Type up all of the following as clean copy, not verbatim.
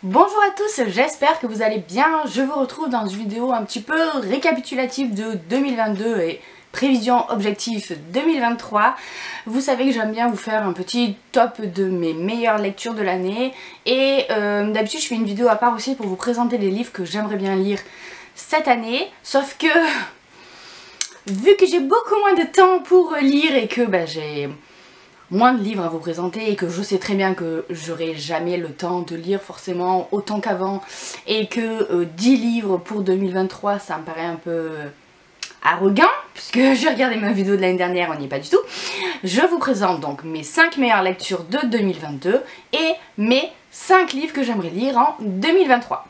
Bonjour à tous, j'espère que vous allez bien. Je vous retrouve dans une vidéo un petit peu récapitulative de 2022 et prévision objectif 2023. Vous savez que j'aime bien vous faire un petit top de mes meilleures lectures de l'année. Et d'habitude je fais une vidéo à part aussi pour vous présenter les livres que j'aimerais bien lire cette année. Sauf que vu que j'ai beaucoup moins de temps pour lire et que j'ai moins de livres à vous présenter et que je sais très bien que j'aurai jamais le temps de lire forcément autant qu'avant et que 10 livres pour 2023 ça me paraît un peu arrogant puisque j'ai regardé ma vidéo de l'année dernière, on n'y est pas du tout. Je vous présente donc mes 5 meilleures lectures de 2022 et mes 5 livres que j'aimerais lire en 2023.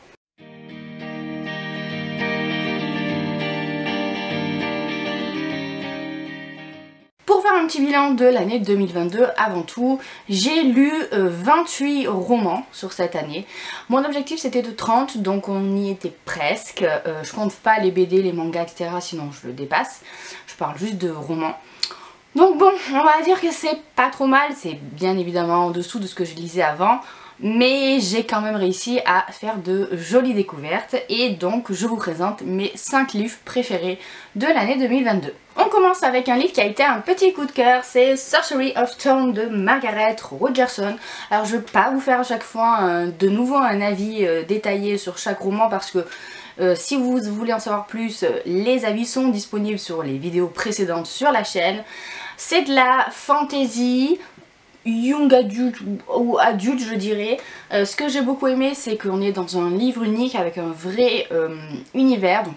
Pour faire un petit bilan de l'année 2022, avant tout, j'ai lu 28 romans sur cette année. Mon objectif c'était de 30, donc on y était presque. Je compte pas les BD, les mangas, etc. sinon je le dépasse. Je parle juste de romans. Donc bon, on va dire que c'est pas trop mal, c'est bien évidemment en dessous de ce que je lisais avant. Mais j'ai quand même réussi à faire de jolies découvertes et donc je vous présente mes 5 livres préférés de l'année 2022. On commence avec un livre qui a été un petit coup de cœur, c'est Sorcery of Thorn de Margaret Rogerson. Alors je ne vais pas vous faire à chaque fois de nouveau un avis détaillé sur chaque roman parce que si vous voulez en savoir plus, les avis sont disponibles sur les vidéos précédentes sur la chaîne. C'est de la fantasy young adulte ou adulte je dirais. Ce que j'ai beaucoup aimé c'est qu'on est dans un livre unique avec un vrai univers, donc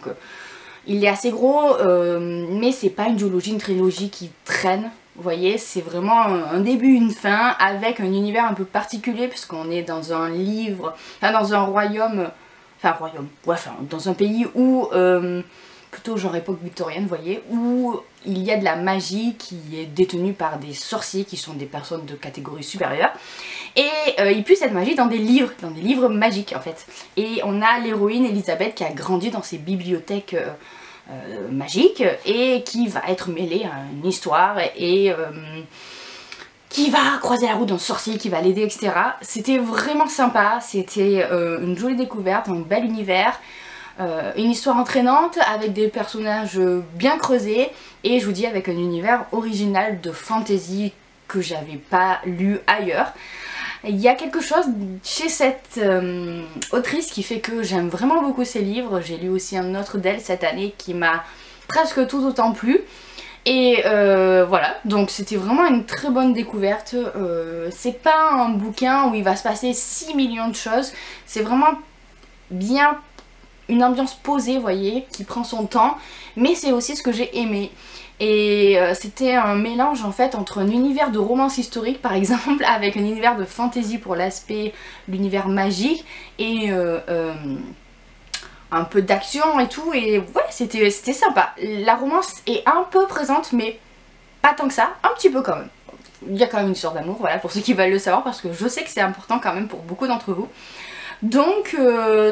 il est assez gros mais c'est pas une duologie, une trilogie qui traîne, vous voyez, c'est vraiment un début, une fin avec un univers un peu particulier puisqu'on est dans un livre, enfin dans un royaume, dans un pays où plutôt genre époque victorienne, vous voyez, où il y a de la magie qui est détenue par des sorciers qui sont des personnes de catégorie supérieure. Et ils puissent cette magie dans des livres magiques en fait. Et on a l'héroïne Elisabeth qui a grandi dans ces bibliothèques magiques et qui va être mêlée à une histoire et qui va croiser la route d'un sorcier qui va l'aider, etc. C'était vraiment sympa, c'était une jolie découverte, un bel univers. Une histoire entraînante avec des personnages bien creusés et je vous dis avec un univers original de fantasy que j'avais pas lu ailleurs. Il y a quelque chose chez cette autrice qui fait que j'aime vraiment beaucoup ses livres. J'ai lu aussi un autre d'elle cette année qui m'a presque tout autant plu. Et voilà, donc c'était vraiment une très bonne découverte. C'est pas un bouquin où il va se passer 6 millions de choses, c'est vraiment bien une ambiance posée, vous voyez, qui prend son temps, mais c'est aussi ce que j'ai aimé. Et c'était un mélange en fait entre un univers de romance historique par exemple, avec un univers de fantasy pour l'aspect, l'univers magique, et un peu d'action et tout, et ouais, c'était sympa. La romance est un peu présente, mais pas tant que ça, un petit peu quand même. Il y a quand même une histoire d'amour, voilà, pour ceux qui veulent le savoir, parce que je sais que c'est important quand même pour beaucoup d'entre vous. Donc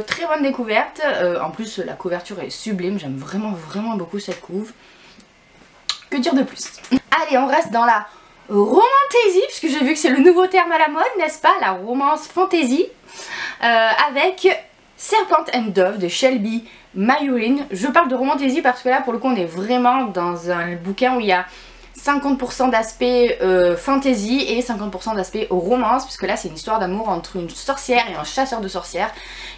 très bonne découverte, en plus la couverture est sublime, j'aime vraiment beaucoup cette couve. Que dire de plus? Allez, on reste dans la romantasy, puisque j'ai vu que c'est le nouveau terme à la mode, n'est-ce pas? La romance fantasy, avec Serpent and Dove de Shelby Mayurin. Je parle de romantasy parce que là pour le coup on est vraiment dans un bouquin où il y a 50% d'aspect fantasy et 50% d'aspect romance, puisque là c'est une histoire d'amour entre une sorcière et un chasseur de sorcières.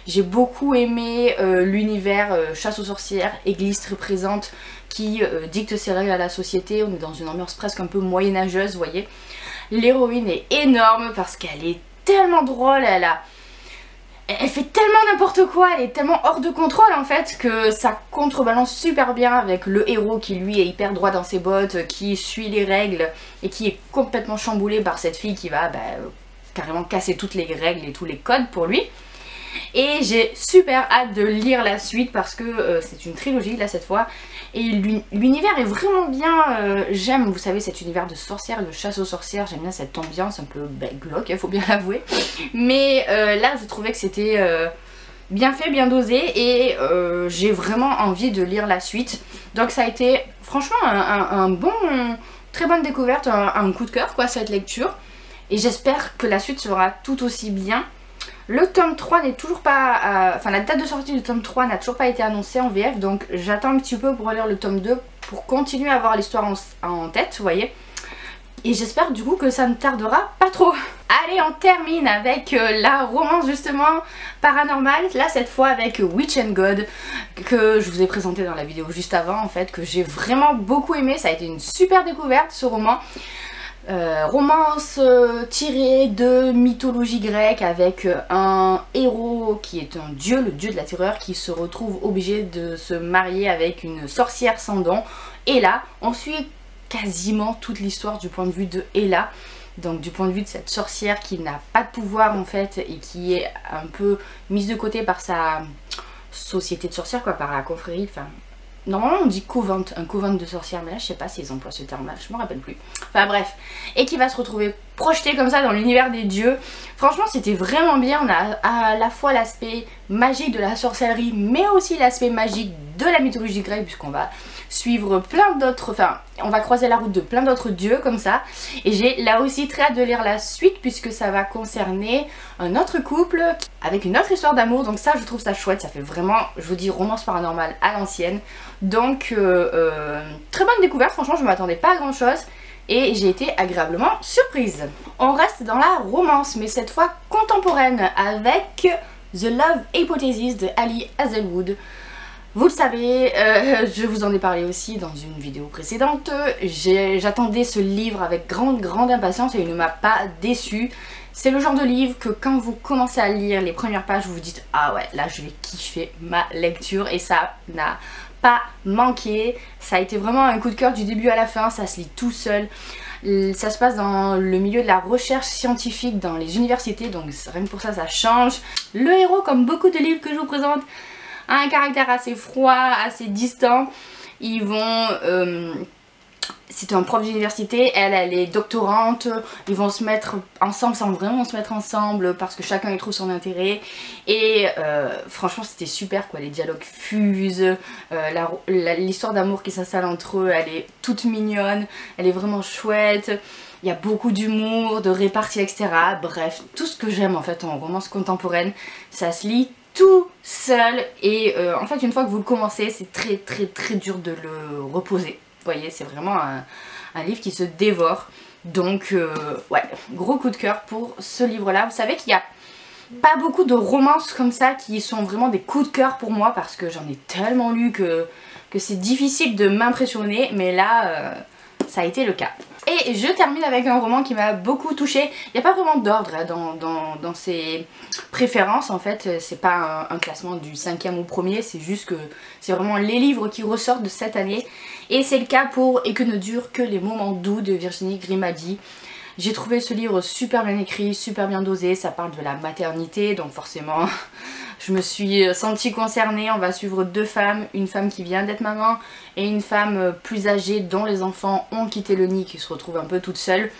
J'ai beaucoup aimé l'univers chasse aux sorcières, église très présente qui dicte ses règles à la société. On est dans une ambiance presque un peu moyenâgeuse, vous voyez. L'héroïne est énorme parce qu'elle est tellement drôle, elle fait tellement n'importe quoi, elle est tellement hors de contrôle en fait que ça contrebalance super bien avec le héros qui lui est hyper droit dans ses bottes, qui suit les règles et qui est complètement chamboulé par cette fille qui va carrément casser toutes les règles et tous les codes pour lui. Et j'ai super hâte de lire la suite parce que c'est une trilogie là cette fois. Et l'univers est vraiment bien, j'aime, vous savez, cet univers de sorcières, de chasse aux sorcières, j'aime bien cette ambiance un peu glauque, il faut bien l'avouer. Mais là je trouvais que c'était bien fait, bien dosé et j'ai vraiment envie de lire la suite. Donc ça a été franchement un bon, très bonne découverte, un coup de cœur quoi cette lecture. Et j'espère que la suite sera tout aussi bien. Le tome 3 n'est toujours pas... Enfin la date de sortie du tome 3 n'a toujours pas été annoncée en VF, donc j'attends un petit peu pour lire le tome 2 pour continuer à avoir l'histoire en tête, vous voyez. Et j'espère du coup que ça ne tardera pas trop. Allez, on termine avec la romance justement paranormale. Là cette fois avec Witch and God, que je vous ai présenté dans la vidéo juste avant en fait, que j'ai vraiment beaucoup aimé. Ça a été une super découverte ce roman. Romance tirée de mythologie grecque avec un héros qui est un dieu, le dieu de la terreur, qui se retrouve obligé de se marier avec une sorcière sans don. Et là, on suit quasiment toute l'histoire du point de vue de Ella, donc du point de vue de cette sorcière qui n'a pas de pouvoir en fait et qui est un peu mise de côté par sa société de sorcières quoi, par la confrérie, enfin normalement on dit couvent, un couvent de sorcières, mais là je sais pas s'ils emploient ce terme là, je me rappelle plus, enfin bref, et qui va se retrouver projetée comme ça dans l'univers des dieux. Franchement c'était vraiment bien, on a à la fois l'aspect magique de la sorcellerie mais aussi l'aspect magique de la mythologie grecque, puisqu'on va suivre plein d'autres, enfin on va croiser la route de plein d'autres dieux comme ça, et j'ai là aussi très hâte de lire la suite puisque ça va concerner un autre couple avec une autre histoire d'amour, donc ça je trouve ça chouette, ça fait vraiment, je vous dis, romance paranormale à l'ancienne, donc très bonne découverte, franchement je m'attendais pas à grand chose et j'ai été agréablement surprise. On reste dans la romance mais cette fois contemporaine avec The Love Hypothesis de Ali Hazelwood. Vous le savez, je vous en ai parlé aussi dans une vidéo précédente, j'attendais ce livre avec grande impatience et il ne m'a pas déçu. C'est le genre de livre que quand vous commencez à lire les premières pages, vous vous dites « Ah ouais, là je vais kiffer ma lecture » et ça n'a pas manqué. Ça a été vraiment un coup de cœur du début à la fin, ça se lit tout seul. Ça se passe dans le milieu de la recherche scientifique dans les universités, donc rien que pour ça, ça change. Le héros, comme beaucoup de livres que je vous présente, a un caractère assez froid, assez distant. Ils vont... c'est un prof d'université, elle est doctorante, ils vont se mettre ensemble sans vraiment se mettre ensemble parce que chacun y trouve son intérêt. Et franchement c'était super quoi, les dialogues fusent, l'histoire d'amour qui s'installe entre eux, elle est toute mignonne, elle est vraiment chouette. Il y a beaucoup d'humour, de répartie, etc. Bref, tout ce que j'aime en fait en romance contemporaine, ça se lit tout seul et en fait une fois que vous le commencez c'est très dur de le reposer. Vous voyez, c'est vraiment un livre qui se dévore, donc ouais, gros coup de cœur pour ce livre là. Vous savez qu'il n'y a pas beaucoup de romances comme ça qui sont vraiment des coups de cœur pour moi parce que j'en ai tellement lu que c'est difficile de m'impressionner, mais là ça a été le cas. Et je termine avec un roman qui m'a beaucoup touchée. Il n'y a pas vraiment d'ordre hein, dans ses préférences en fait. C'est pas un classement du 5e au 1er, c'est juste que c'est vraiment les livres qui ressortent de cette année. Et c'est le cas pour Et que ne durent que les moments doux de Virginie Grimaldi. J'ai trouvé ce livre super bien écrit, super bien dosé, ça parle de la maternité, donc forcément je me suis sentie concernée. On va suivre deux femmes, une femme qui vient d'être maman et une femme plus âgée dont les enfants ont quitté le nid, qui se retrouve un peu toute seule.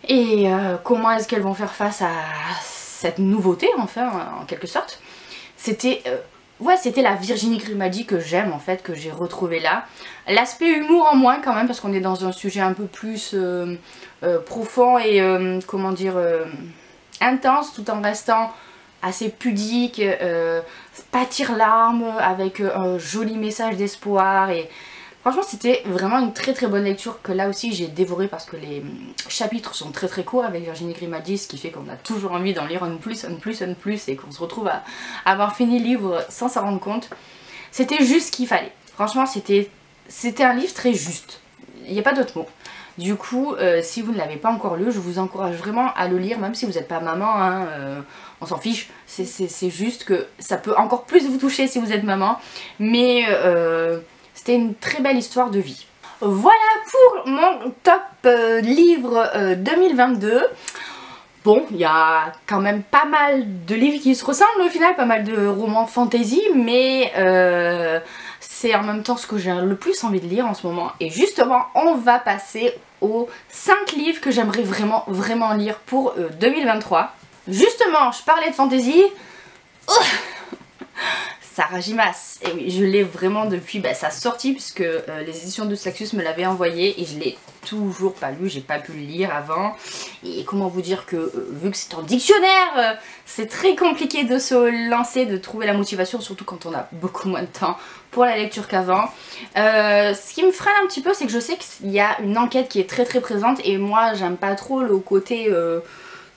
Et comment est-ce qu'elles vont faire face à cette nouveauté, enfin, en quelque sorte. C'était... ouais, c'était la Virginie Grimaldi que j'aime en fait, que j'ai retrouvé là. L'aspect humour en moins quand même, parce qu'on est dans un sujet un peu plus profond et comment dire, intense, tout en restant assez pudique, pas tire-larme, avec un joli message d'espoir. Et franchement c'était vraiment une très bonne lecture que là aussi j'ai dévoré parce que les chapitres sont très courts avec Virginie Grimaldi, ce qui fait qu'on a toujours envie d'en lire un plus et qu'on se retrouve à avoir fini le livre sans s'en rendre compte. C'était juste ce qu'il fallait. Franchement c'était un livre très juste, il n'y a pas d'autre mot. Du coup si vous ne l'avez pas encore lu, je vous encourage vraiment à le lire, même si vous n'êtes pas maman hein, on s'en fiche, c'est juste que ça peut encore plus vous toucher si vous êtes maman, mais c'était une très belle histoire de vie. Voilà pour mon top livre 2022. Bon, il y a quand même pas mal de livres qui se ressemblent au final, pas mal de romans fantasy, mais c'est en même temps ce que j'ai le plus envie de lire en ce moment. Et justement, on va passer aux 5 livres que j'aimerais vraiment lire pour 2023. Justement, je parlais de fantasy. Sarah J. Maas. Et oui, je l'ai vraiment depuis sa sortie puisque les éditions de Saxus me l'avaient envoyé et je l'ai toujours pas lu, j'ai pas pu le lire avant. Et comment vous dire que vu que c'est en dictionnaire, c'est très compliqué de se lancer, de trouver la motivation, surtout quand on a beaucoup moins de temps pour la lecture qu'avant. Ce qui me freine un petit peu, c'est que je sais qu'il y a une enquête qui est très présente et moi j'aime pas trop le côté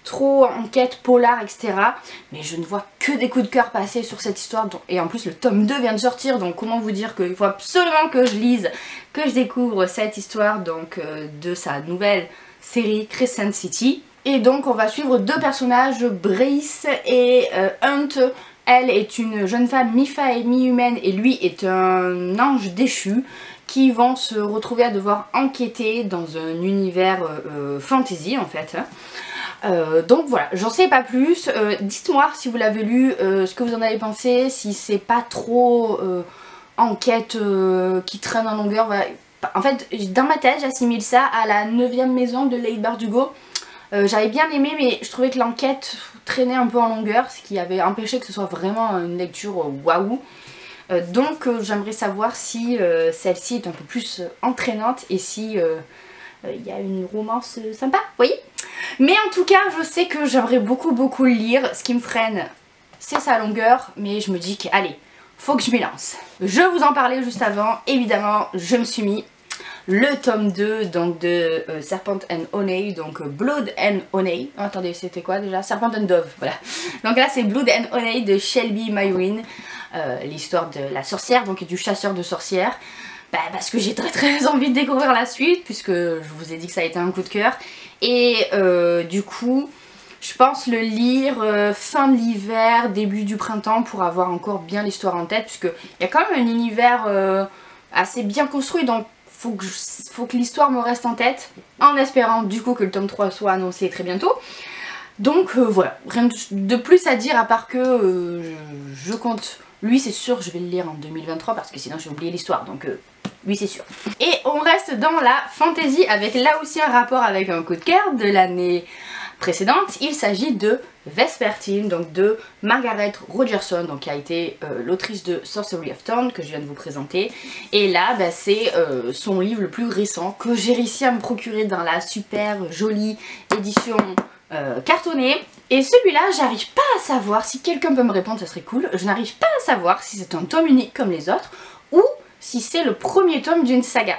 trop enquête, polar, etc. Mais je ne vois que des coups de cœur passer sur cette histoire. Et en plus le tome 2 vient de sortir, donc comment vous dire qu'il faut absolument que je lise, que je découvre cette histoire donc de sa nouvelle série Crescent City. Et donc on va suivre deux personnages, Brace et Hunt. Elle est une jeune femme mi-fée et mi-humaine et lui est un ange déchu qui vont se retrouver à devoir enquêter dans un univers fantasy en fait. Donc voilà, j'en sais pas plus. Dites-moi si vous l'avez lu, ce que vous en avez pensé, si c'est pas trop enquête qui traîne en longueur. Voilà. En fait, dans ma tête, j'assimile ça à la 9e maison de Leigh Bardugo. J'avais bien aimé, mais je trouvais que l'enquête traînait un peu en longueur, ce qui avait empêché que ce soit vraiment une lecture waouh. Donc j'aimerais savoir si celle-ci est un peu plus entraînante et si il y a une romance sympa, vous voyez. Mais en tout cas, je sais que j'aimerais beaucoup le lire. Ce qui me freine, c'est sa longueur, mais je me dis qu'allez, faut que je m'y lance. Je vous en parlais juste avant, évidemment, je me suis mis le tome 2 donc de Serpent and Honey, donc Blood and Honey. Oh, attendez, c'était quoi déjà? Serpent and Dove, voilà. Donc là c'est Blood and Honey de Shelby Myrwin, l'histoire de la sorcière, donc du chasseur de sorcières. Parce que j'ai très envie de découvrir la suite, puisque je vous ai dit que ça a été un coup de cœur. Et du coup, je pense le lire fin de l'hiver, début du printemps, pour avoir encore bien l'histoire en tête, puisqu'il y a quand même un univers assez bien construit, donc faut que l'histoire me reste en tête, en espérant du coup que le tome 3 soit annoncé très bientôt. Donc voilà, rien de plus à dire à part que je compte, lui c'est sûr je vais le lire en 2023 parce que sinon j'ai oublié l'histoire, donc lui c'est sûr. Et on reste dans la fantasy avec là aussi un rapport avec un coup de cœur de l'année précédente. Il s'agit de Vespertine, donc de Margaret Rogerson, donc qui a été l'autrice de Sorcery of Thorn que je viens de vous présenter. Et là c'est son livre le plus récent que j'ai réussi à me procurer dans la super jolie édition cartonnée. Et celui-là, j'arrive pas à savoir, si quelqu'un peut me répondre, ça serait cool, je n'arrive pas à savoir si c'est un tome unique comme les autres ou si c'est le premier tome d'une saga.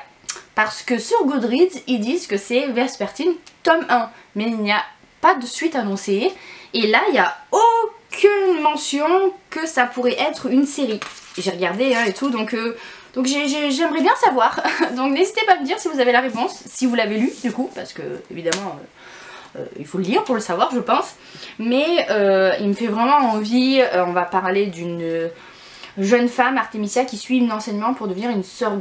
Parce que sur Goodreads, ils disent que c'est Vespertine tome 1, mais il n'y a pas de suite annoncée. Et là, il n'y a aucune mention que ça pourrait être une série. J'ai regardé et tout, donc j'aimerais bien savoir. Donc n'hésitez pas à me dire si vous avez la réponse, si vous l'avez lu du coup, parce que évidemment il faut le lire pour le savoir je pense. Mais il me fait vraiment envie. On va parler d'une jeune femme, Artemisia, qui suit un enseignement pour devenir une sœur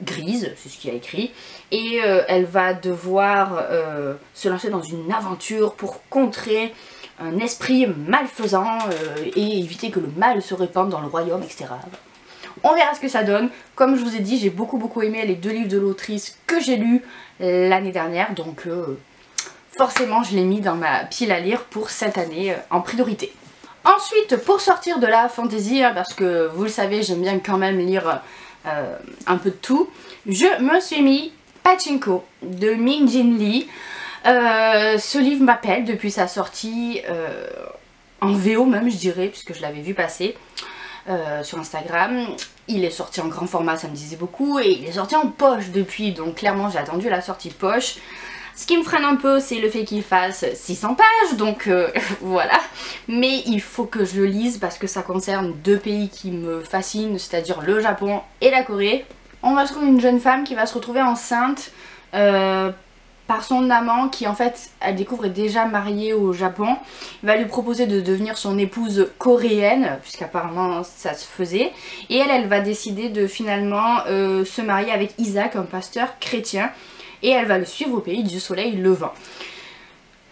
grise, c'est ce qu'il a écrit, et elle va devoir se lancer dans une aventure pour contrer un esprit malfaisant et éviter que le mal se répande dans le royaume, etc. On verra ce que ça donne. Comme je vous ai dit, j'ai beaucoup aimé les deux livres de l'autrice que j'ai lus l'année dernière, donc forcément je l'ai mis dans ma pile à lire pour cette année en priorité. Ensuite, pour sortir de la fantasy, parce que vous le savez, j'aime bien quand même lire un peu de tout, je me suis mis Pachinko de Min-Jin Lee. Ce livre m'appelle depuis sa sortie en VO même je dirais, puisque je l'avais vu passer sur Instagram. Il est sorti en grand format, ça me disait beaucoup, et il est sorti en poche depuis, donc clairement j'ai attendu la sortie poche. Ce qui me freine un peu, c'est le fait qu'il fasse 600 pages, donc voilà. Mais il faut que je le lise parce que ça concerne deux pays qui me fascinent, c'est-à-dire le Japon et la Corée. On va trouver une jeune femme qui va se retrouver enceinte par son amant qui en fait, elle découvre est déjà mariée au Japon. Il va lui proposer de devenir son épouse coréenne, puisqu'apparemment ça se faisait. Et elle va décider de finalement se marier avec Isaac, un pasteur chrétien. Et elle va le suivre au pays du soleil levant.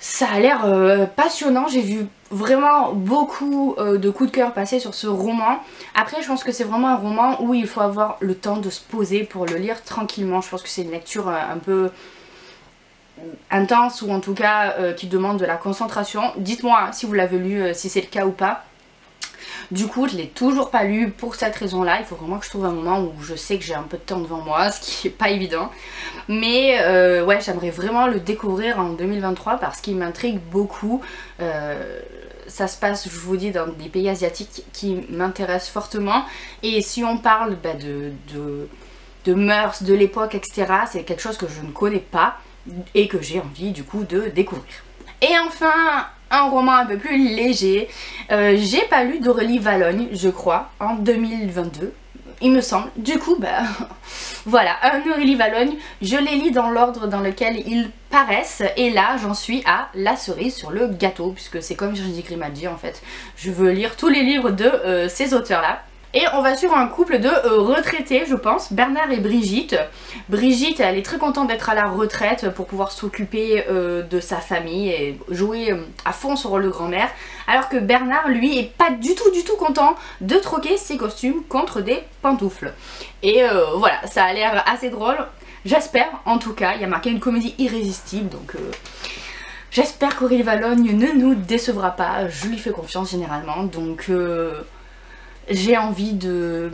Ça a l'air passionnant, j'ai vu vraiment beaucoup de coups de cœur passer sur ce roman. Après je pense que c'est vraiment un roman où il faut avoir le temps de se poser pour le lire tranquillement. Je pense que c'est une lecture un peu intense ou en tout cas qui demande de la concentration. Dites-moi si vous l'avez lu, si c'est le cas ou pas. Du coup je l'ai toujours pas lu pour cette raison là. Il faut vraiment que je trouve un moment où je sais que j'ai un peu de temps devant moi, ce qui est pas évident. Mais ouais, j'aimerais vraiment le découvrir en 2023 parce qu'il m'intrigue beaucoup. Ça se passe, je vous dis, dans des pays asiatiques qui m'intéressent fortement. Et si on parle de mœurs, de l'époque, etc., c'est quelque chose que je ne connais pas et que j'ai envie du coup de découvrir. Et enfin, un roman un peu plus léger. J'ai pas lu d'Aurélie Valognes, je crois, en 2022. Il me semble. Du coup, bah voilà, un Aurélie Valognes, je les lis dans l'ordre dans lequel ils paraissent. Et là, j'en suis à La cerise sur le gâteau, puisque c'est comme Virginie Grimaldi en fait. Je veux lire tous les livres de ces auteurs-là. Et on va sur un couple de retraités, je pense, Bernard et Brigitte. Brigitte, elle est très contente d'être à la retraite pour pouvoir s'occuper de sa famille et jouer à fond son rôle de grand-mère. Alors que Bernard, lui, est pas du tout content de troquer ses costumes contre des pantoufles. Et voilà, ça a l'air assez drôle. J'espère, en tout cas, il y a marqué une comédie irrésistible, donc... j'espère qu'Aurélie Valognes ne nous décevra pas, je lui fais confiance généralement, donc... j'ai envie de...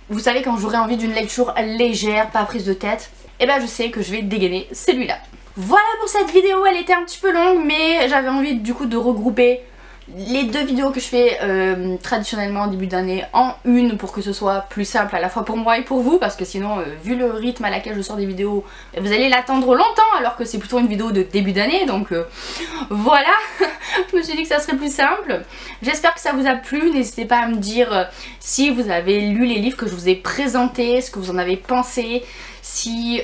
Vous savez, quand j'aurai envie d'une lecture légère, pas prise de tête, et ben je sais que je vais dégainer celui-là. Voilà pour cette vidéo, elle était un petit peu longue, mais j'avais envie du coup de regrouper les deux vidéos que je fais traditionnellement en début d'année en une pour que ce soit plus simple à la fois pour moi et pour vous, parce que sinon vu le rythme à laquelle je sors des vidéos, vous allez l'attendre longtemps alors que c'est plutôt une vidéo de début d'année, donc voilà. Je me suis dit que ça serait plus simple. J'espère que ça vous a plu, n'hésitez pas à me dire si vous avez lu les livres que je vous ai présentés, ce que vous en avez pensé, si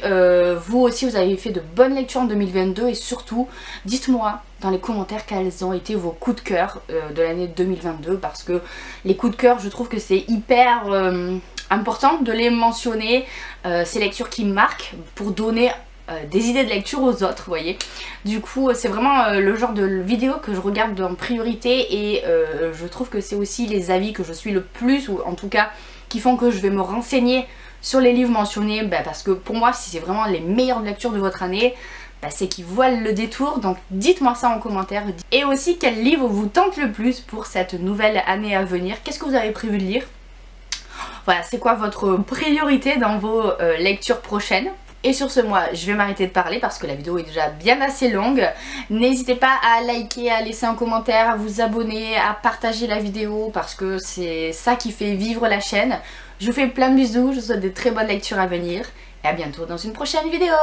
vous aussi vous avez fait de bonnes lectures en 2022 et surtout dites-moi dans les commentaires quels ont été vos coups de cœur de l'année 2022, parce que les coups de cœur, je trouve que c'est hyper important de les mentionner, ces lectures qui me marquent pour donner des idées de lecture aux autres, vous voyez. Du coup c'est vraiment le genre de vidéo que je regarde en priorité et je trouve que c'est aussi les avis que je suis le plus, ou en tout cas qui font que je vais me renseigner sur les livres mentionnés, parce que pour moi si c'est vraiment les meilleures lectures de votre année, c'est qu'ils valent le détour. Donc dites-moi ça en commentaire. Et aussi quel livre vous tente le plus pour cette nouvelle année à venir. Qu'est-ce que vous avez prévu de lire? Voilà, c'est quoi votre priorité dans vos lectures prochaines? Et sur ce, moi, je vais m'arrêter de parler parce que la vidéo est déjà bien assez longue. N'hésitez pas à liker, à laisser un commentaire, à vous abonner, à partager la vidéo parce que c'est ça qui fait vivre la chaîne. Je vous fais plein de bisous, je vous souhaite de très bonnes lectures à venir et à bientôt dans une prochaine vidéo.